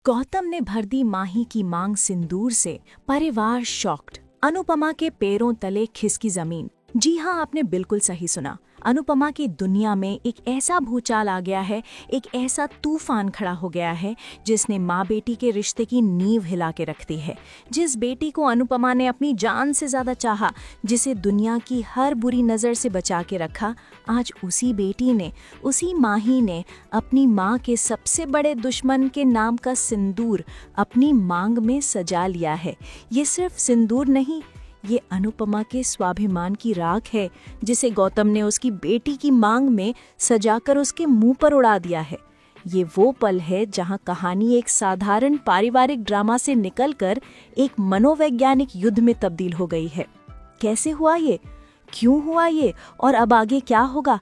गौतम ने भर दी माही की मांग सिंदूर से, परिवार शॉक्ड। अनुपमा के पैरों तले खिसकी जमीन। जी हाँ, आपने बिल्कुल सही सुना। अनुपमा की दुनिया में एक ऐसा भूचाल आ गया है, एक ऐसा तूफान खड़ा हो गया है जिसने माँ बेटी के रिश्ते की नींव हिला के रख दी है। जिस बेटी को अनुपमा ने अपनी जान से ज्यादा चाहा, जिसे दुनिया की हर बुरी नजर से बचा के रखा, आज उसी बेटी ने, उसी माही ने अपनी माँ के सबसे बड़े दुश्मन के नाम का सिंदूर अपनी मांग में सजा लिया है। ये सिर्फ सिंदूर नहीं, ये अनुपमा के स्वाभिमान की राख है, जिसे गौतम ने उसकी बेटी की मांग में सजाकर उसके मुंह पर उड़ा दिया है। ये वो पल है जहां कहानी एक साधारण पारिवारिक ड्रामा से निकलकर एक मनोवैज्ञानिक युद्ध में तब्दील हो गई है। कैसे हुआ ये? क्यों हुआ ये? और अब आगे क्या होगा?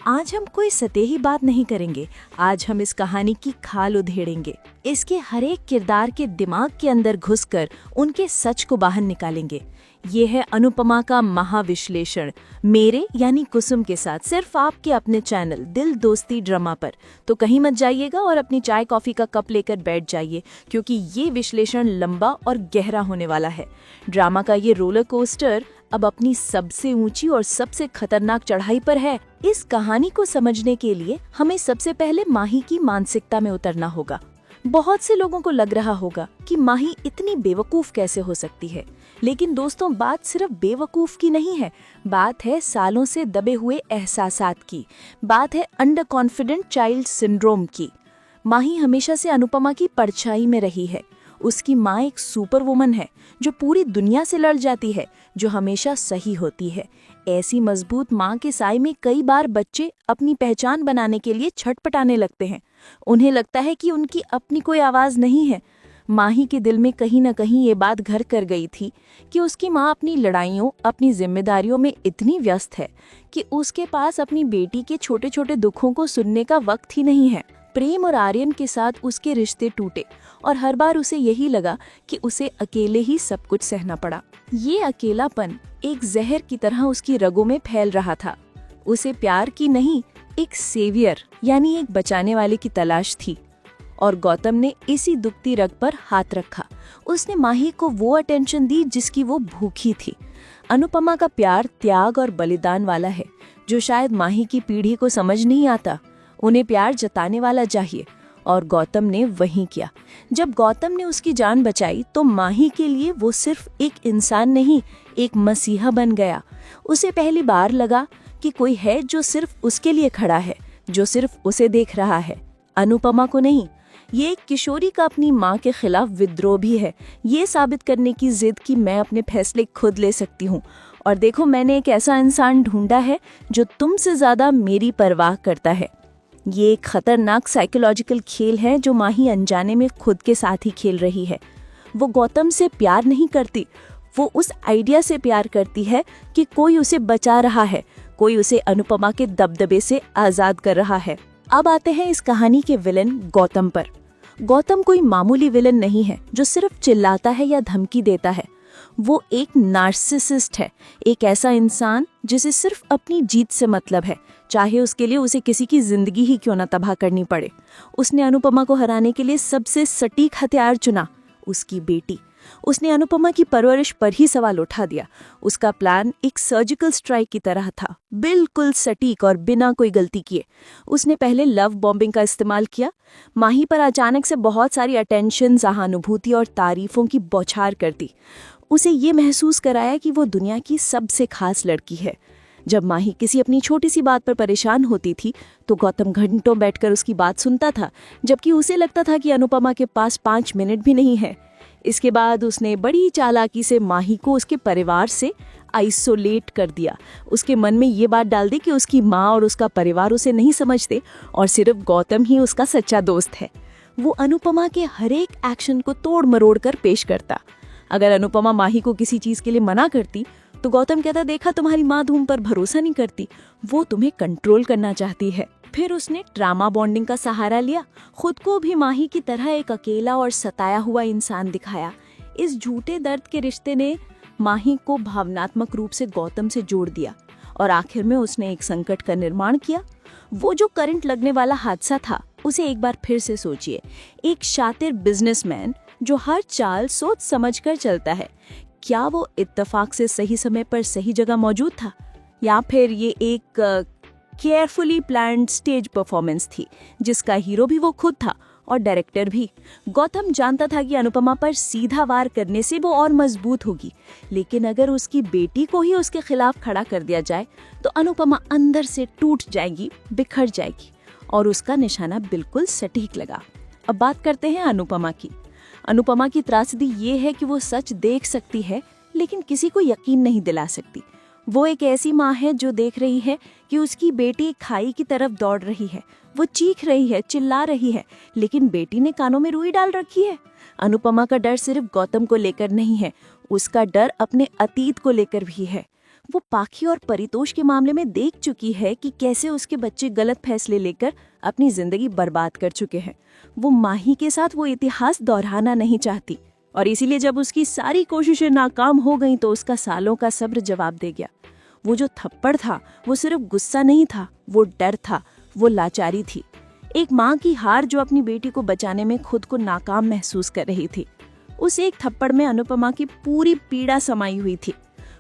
आज हम कोई सतही बात नहीं करेंगे। आज हम इस कहानी की खाल उधेड़ेंगे, इसके हर एक किरदार के दिमाग के अंदर घुसकर उनके सच को बाहर निकालेंगे। ये है अनुपमा का महाविश्लेषण, मेरे यानी कुसुम के साथ, सिर्फ आपके अपने चैनल दिल दोस्ती ड्रामा पर। तो कहीं मत जाइएगा और अपनी चाय कॉफी का कप लेकर बैठ जाइए, क्योंकि ये विश्लेषण लंबा और गहरा होने वाला है। ड्रामा का ये रोलर कोस्टर अब अपनी सबसे ऊंची और सबसे खतरनाक चढ़ाई पर है। इस कहानी को समझने के लिए हमें सबसे पहले माही की मानसिकता में उतरना होगा। बहुत से लोगों को लग रहा होगा कि माही इतनी बेवकूफ कैसे हो सकती है, लेकिन दोस्तों, बात सिर्फ बेवकूफ की नहीं है। बात है सालों से दबे हुए एहसासात की। बात है अंडर कॉन्फिडेंट चाइल्ड सिंड्रोम की। माही हमेशा से अनुपमा की परछाई में रही है। उसकी माँ एक सुपर वुमन है जो पूरी दुनिया से लड़ जाती है, जो हमेशा सही होती है। ऐसी मजबूत माँ के साए में कई बार बच्चे अपनी पहचान बनाने के लिए छटपटाने लगते हैं। उन्हें लगता है कि उनकी अपनी कोई आवाज नहीं है। माही के दिल में कहीं न कहीं ये बात घर कर गई थी कि उसकी माँ अपनी लड़ाइयों, अपनी जिम्मेदारियों में इतनी व्यस्त है कि उसके पास अपनी बेटी के छोटे छोटे दुखों को सुनने का वक्त ही नहीं है। प्रेम और आर्यन के साथ उसके रिश्ते टूटे और हर बार उसे यही लगा कि उसे अकेले ही सब कुछ सहना पड़ा। ये अकेलापन एक जहर की तरह उसकी रगों में फैल रहा था। उसे प्यार की नहीं, एक सेवियर यानी एक बचाने वाले की तलाश थी, और गौतम ने इसी दुखती रग पर हाथ रखा। उसने माही को वो अटेंशन दी जिसकी वो भूखी थी। अनुपमा का प्यार त्याग और बलिदान वाला है, जो शायद माही की पीढ़ी को समझ नहीं आता। उन्हें प्यार जताने वाला चाहिए, और गौतम ने वही किया। जब गौतम ने उसकी जान बचाई तो माही के लिए वो सिर्फ एक इंसान नहीं, एक मसीहा बन गया। उसे पहली बार लगा कि कोई है जो सिर्फ उसके लिए खड़ा है, जो सिर्फ उसे देख रहा है, अनुपमा को नहीं। ये एक किशोरी का अपनी माँ के खिलाफ विद्रोह भी है, ये साबित करने की जिद कि मैं अपने फैसले खुद ले सकती हूँ। और देखो, मैंने एक ऐसा इंसान ढूंढा है जो तुमसे ज्यादा मेरी परवाह करता है। ये एक खतरनाक साइकोलॉजिकल खेल है जो माही अनजाने में खुद के साथ ही खेल रही है। वो गौतम से प्यार नहीं करती, वो उस आइडिया से प्यार करती है कि कोई उसे बचा रहा है, कोई उसे अनुपमा के दबदबे से आजाद कर रहा है। अब आते हैं इस कहानी के विलन गौतम पर। गौतम कोई मामूली विलन नहीं है जो सिर्फ चिल्लाता है या धमकी देता है। वो एक नार्सिसिस्ट है, एक ऐसा इंसान जिसे सिर्फ अपनी जीत से मतलब है, चाहे उसके लिए उसे किसी की जिंदगी ही क्यों न तबाह करनी पड़े। उसने अनुपमा को हराने के लिए सबसे सटीक हथियार चुना, उसकी बेटी। उसने अनुपमा की परवरिश पर ही सवाल उठा दिया। उसका प्लान एक सर्जिकल स्ट्राइक की तरह था, बिल्कुल सटीक और बिना कोई गलती किए। उसने पहले लव बॉम्बिंग का इस्तेमाल किया। माही पर अचानक से बहुत सारी अटेंशन, सहानुभूति और तारीफों की बौछार कर दी। उसे ये महसूस कराया कि वो दुनिया की सबसे खास लड़की है। जब माही किसी अपनी छोटी सी बात पर परेशान होती थी तो गौतम घंटों बैठकर उसकी बात सुनता था, जबकि उसे लगता था कि अनुपमा के पास 5 मिनट भी नहीं है। इसके बाद उसने बड़ी चालाकी से माही को उसके परिवार से आइसोलेट कर दिया। उसके मन में ये बात डाल दी कि उसकी माँ और उसका परिवार उसे नहीं समझते और सिर्फ गौतम ही उसका सच्चा दोस्त है। वो अनुपमा के हर एक एक्शन को तोड़ मरोड़ कर पेश करता। अगर अनुपमा माही को किसी चीज के लिए मना करती तो गौतम कहता, देखा, तुम्हारी माँ तुम पर भरोसा नहीं करती, वो तुम्हें कंट्रोल करना चाहती है। फिर उसने ट्रामा बॉन्डिंग का सहारा लिया, खुद को भी माही की तरह एक अकेला और सताया हुआ इंसान दिखाया। इस झूठे दर्द के रिश्ते ने माही को भावनात्मक रूप से गौतम से जोड़ दिया और आखिर में उसने एक संकट का निर्माण किया। वो जो करंट लगने वाला हादसा था, उसे एक बार फिर से सोचिए। एक शातिर बिजनेसमैन जो हर चाल सोच समझकर चलता है, क्या वो इत्तेफाक से सही समय पर सही जगह मौजूद था, या फिर ये एक केयरफुली प्लान्ड स्टेज परफॉर्मेंस थी जिसका हीरो भी वो खुद था और डायरेक्टर भी। गौतम जानता था कि अनुपमा पर सीधा वार करने से वो और मजबूत होगी, लेकिन अगर उसकी बेटी को ही उसके खिलाफ खड़ा कर दिया जाए तो अनुपमा अंदर से टूट जाएगी, बिखर जाएगी, और उसका निशाना बिल्कुल सटीक लगा। अब बात करते हैं अनुपमा की। अनुपमा की त्रासदी ये है कि वो सच देख सकती है लेकिन किसी को यकीन नहीं दिला सकती। वो एक ऐसी माँ है जो देख रही है कि उसकी बेटी खाई की तरफ दौड़ रही है, वो चीख रही है, चिल्ला रही है, लेकिन बेटी ने कानों में रुई डाल रखी है। अनुपमा का डर सिर्फ गौतम को लेकर नहीं है, उसका डर अपने अतीत को लेकर भी है। वो पाखी और परितोष के मामले में देख चुकी है कि कैसे उसके बच्चे गलत फैसले लेकर अपनी जिंदगी बर्बाद कर चुके हैं। वो माही के साथ वो इतिहास दोहराना नहीं चाहती, और इसीलिए जब उसकी सारी कोशिशें नाकाम हो गईं तो उसका सालों का सब्र जवाब दे गया। वो जो थप्पड़ था वो सिर्फ गुस्सा नहीं था, वो डर था, वो लाचारी थी। एक माँ की हार जो अपनी बेटी को बचाने में खुद को नाकाम महसूस कर रही थी। उस एक थप्पड़ में अनुपमा की पूरी पीड़ा समाई हुई थी।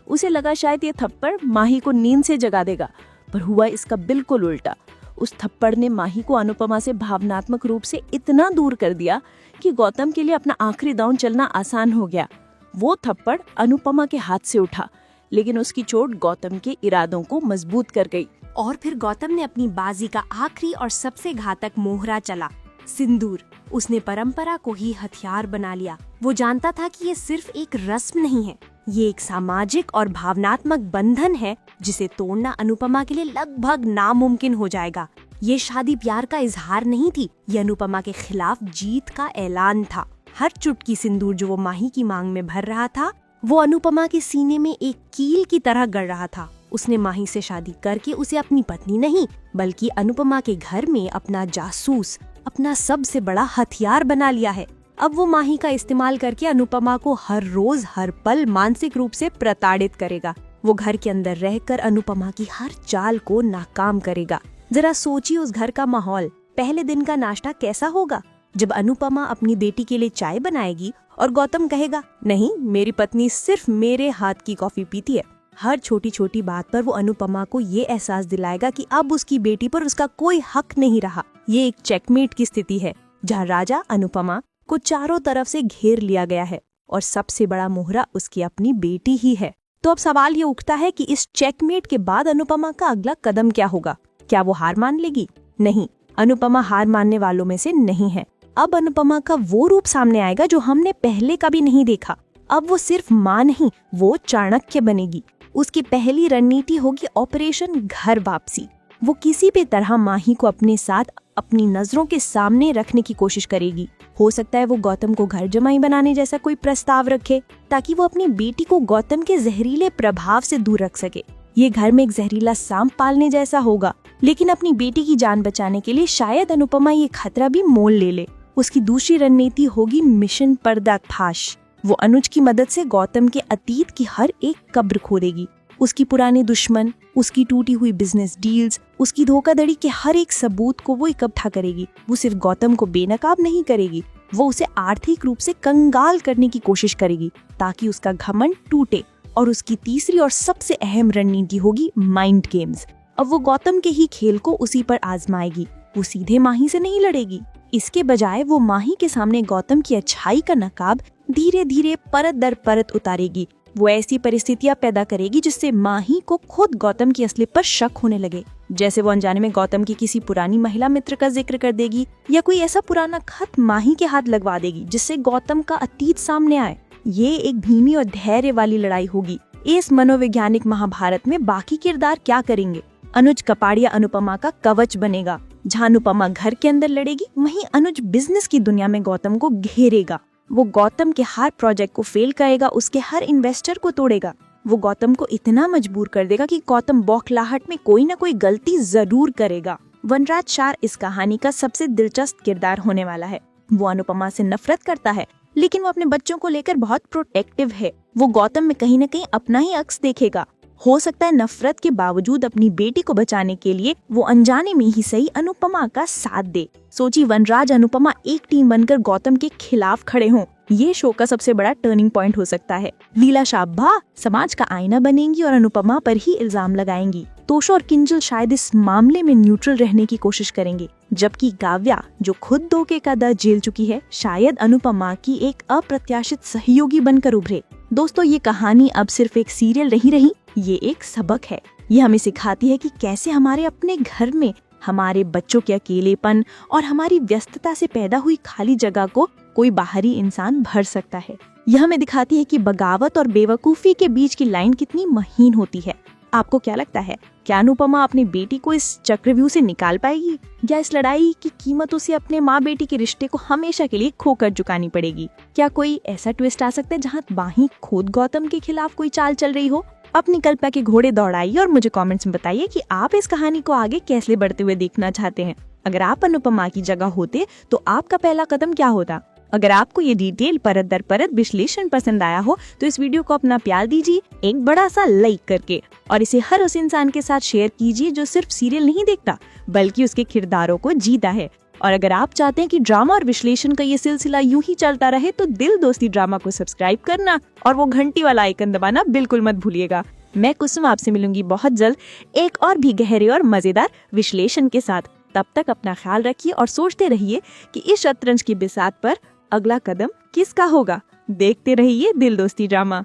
उसे लगा शायद ये थप्पड़ माही को नींद से जगा देगा, पर हुआ इसका बिल्कुल उल्टा। उस थप्पड़ ने माही को अनुपमा से भावनात्मक रूप से इतना दूर कर दिया कि गौतम के लिए अपना आखिरी दांव चलना आसान हो गया। वो थप्पड़ अनुपमा के हाथ से उठा, लेकिन उसकी चोट गौतम के इरादों को मजबूत कर गई। और फिर गौतम ने अपनी बाजी का आखिरी और सबसे घातक मोहरा चला, सिंदूर। उसने परंपरा को ही हथियार बना लिया। वो जानता था कि ये सिर्फ एक रस्म नहीं है, ये एक सामाजिक और भावनात्मक बंधन है जिसे तोड़ना अनुपमा के लिए लगभग नामुमकिन हो जाएगा। ये शादी प्यार का इजहार नहीं थी, ये अनुपमा के खिलाफ जीत का ऐलान था। हर चुटकी सिंदूर जो वो माही की मांग में भर रहा था, वो अनुपमा के सीने में एक कील की तरह गड़ रहा था। उसने माही से शादी करके उसे अपनी पत्नी नहीं, बल्कि अनुपमा के घर में अपना जासूस, अपना सबसे बड़ा हथियार बना लिया है। अब वो माही का इस्तेमाल करके अनुपमा को हर रोज हर पल मानसिक रूप से प्रताड़ित करेगा। वो घर के अंदर रहकर अनुपमा की हर चाल को नाकाम करेगा। जरा सोचिए उस घर का माहौल। पहले दिन का नाश्ता कैसा होगा जब अनुपमा अपनी बेटी के लिए चाय बनाएगी और गौतम कहेगा, नहीं, मेरी पत्नी सिर्फ मेरे हाथ की कॉफी पीती है। हर छोटी छोटी बात पर वो अनुपमा को ये एहसास दिलाएगा कि अब उसकी बेटी पर उसका कोई हक नहीं रहा। ये एक चेकमेट की स्थिति है जहाँ राजा अनुपमा को चारों तरफ से घेर लिया गया है और सबसे बड़ा मोहरा उसकी अपनी बेटी ही है। तो अब सवाल ये उठता है कि इस चेकमेट के बाद अनुपमा का अगला कदम क्या होगा? क्या वो हार मान लेगी? नहीं, अनुपमा हार मानने वालों में से नहीं है। अब अनुपमा का वो रूप सामने आएगा जो हमने पहले कभी नहीं देखा। अब वो सिर्फ माँ नहीं, वो चाणक्य बनेगी। उसकी पहली रणनीति होगी ऑपरेशन घर वापसी। वो किसी भी तरह माही को अपने साथ अपनी नजरों के सामने रखने की कोशिश करेगी। हो सकता है वो गौतम को घर जमाई बनाने जैसा कोई प्रस्ताव रखे ताकि वो अपनी बेटी को गौतम के जहरीले प्रभाव से दूर रख सके। ये घर में एक जहरीला सांप पालने जैसा होगा, लेकिन अपनी बेटी की जान बचाने के लिए शायद अनुपमा ये खतरा भी मोल ले ले। उसकी दूसरी रणनीति होगी मिशन पर्दाफाश। वो अनुज की मदद से गौतम के अतीत की हर एक कब्र खोदेगी। उसकी पुराने दुश्मन, उसकी टूटी हुई बिजनेस डील्स, उसकी धोखाधड़ी के हर एक सबूत को वो इकट्ठा करेगी। वो सिर्फ गौतम को बेनकाब नहीं करेगी, वो उसे आर्थिक रूप से कंगाल करने की कोशिश करेगी ताकि उसका घमंड टूटे। और उसकी तीसरी और सबसे अहम रणनीति होगी माइंड गेम्स। अब वो गौतम के ही खेल को उसी पर आजमाएगी। वो सीधे माही से नहीं लड़ेगी, इसके बजाय वो माही के सामने गौतम की अच्छाई का नकाब धीरे धीरे परत दर परत उतारेगी। वो ऐसी परिस्थितियां पैदा करेगी जिससे माही को खुद गौतम की असलियत पर शक होने लगे। जैसे वो अनजाने में गौतम की किसी पुरानी महिला मित्र का जिक्र कर देगी या कोई ऐसा पुराना खत माही के हाथ लगवा देगी जिससे गौतम का अतीत सामने आए। ये एक धीमी और धैर्य वाली लड़ाई होगी। इस मनोवैज्ञानिक महाभारत में बाकी किरदार क्या करेंगे? अनुज कपाड़िया अनुपमा का कवच बनेगा। जहाँ अनुपमा घर के अंदर लड़ेगी, वहीं अनुज बिजनेस की दुनिया में गौतम को घेरेगा। वो गौतम के हर प्रोजेक्ट को फेल करेगा, उसके हर इन्वेस्टर को तोड़ेगा। वो गौतम को इतना मजबूर कर देगा कि गौतम बौखलाहट में कोई ना कोई गलती जरूर करेगा। वनराज शार इस कहानी का सबसे दिलचस्प किरदार होने वाला है। वो अनुपमा से नफरत करता है, लेकिन वो अपने बच्चों को लेकर बहुत प्रोटेक्टिव है। वो गौतम में कहीं ना कहीं अपना ही अक्स देखेगा। हो सकता है नफरत के बावजूद अपनी बेटी को बचाने के लिए वो अनजाने में ही सही अनुपमा का साथ दे। सोची वनराज अनुपमा एक टीम बनकर गौतम के खिलाफ खड़े हों। ये शो का सबसे बड़ा टर्निंग पॉइंट हो सकता है। लीला शाब्बा समाज का आईना बनेंगी और अनुपमा पर ही इल्जाम लगाएंगी। तोशा और किंजल शायद इस मामले में न्यूट्रल रहने की कोशिश करेंगे, जबकि काव्या जो खुद धोखे का दर्द झेल चुकी है शायद अनुपमा की एक अप्रत्याशित सहयोगी बनकर उभरे। दोस्तों, ये कहानी अब सिर्फ एक सीरियल नहीं रही, ये एक सबक है। ये हमें सिखाती है कि कैसे हमारे अपने घर में हमारे बच्चों के अकेलेपन और हमारी व्यस्तता से पैदा हुई खाली जगह को कोई बाहरी इंसान भर सकता है। यह हमें दिखाती है कि बगावत और बेवकूफी के बीच की लाइन कितनी महीन होती है। आपको क्या लगता है, क्या अनुपमा अपनी बेटी को इस चक्रव्यूह से निकाल पाएगी, या इस लड़ाई की कीमत उसे अपने माँ बेटी के रिश्ते को हमेशा के लिए खोकर चुकानी पड़ेगी? क्या कोई ऐसा ट्विस्ट आ सकता है जहाँ माही खुद गौतम के खिलाफ कोई चाल चल रही हो? अपनी कल्पना के घोड़े दौड़ाइए और मुझे कमेंट्स में बताइए कि आप इस कहानी को आगे कैसे बढ़ते हुए देखना चाहते हैं। अगर आप अनुपमा की जगह होते तो आपका पहला कदम क्या होता? अगर आपको ये डिटेल परत दर परत विश्लेषण पसंद आया हो तो इस वीडियो को अपना प्यार दीजिए एक बड़ा सा लाइक करके, और इसे हर उस इंसान के साथ शेयर कीजिए जो सिर्फ सीरियल नहीं देखता बल्कि उसके किरदारों को जीता है। और अगर आप चाहते हैं कि ड्रामा और विश्लेषण का ये सिलसिला यूं ही चलता रहे तो दिल दोस्ती ड्रामा को सब्सक्राइब करना और वो घंटी वाला आइकन दबाना बिल्कुल मत भूलिएगा। मैं कुसुम आपसे मिलूंगी बहुत जल्द एक और भी गहरे और मजेदार विश्लेषण के साथ। तब तक अपना ख्याल रखिए और सोचते रहिए कि इस शतरंज की बिसात पर अगला कदम किसका होगा। देखते रहिए दिल दोस्ती ड्रामा।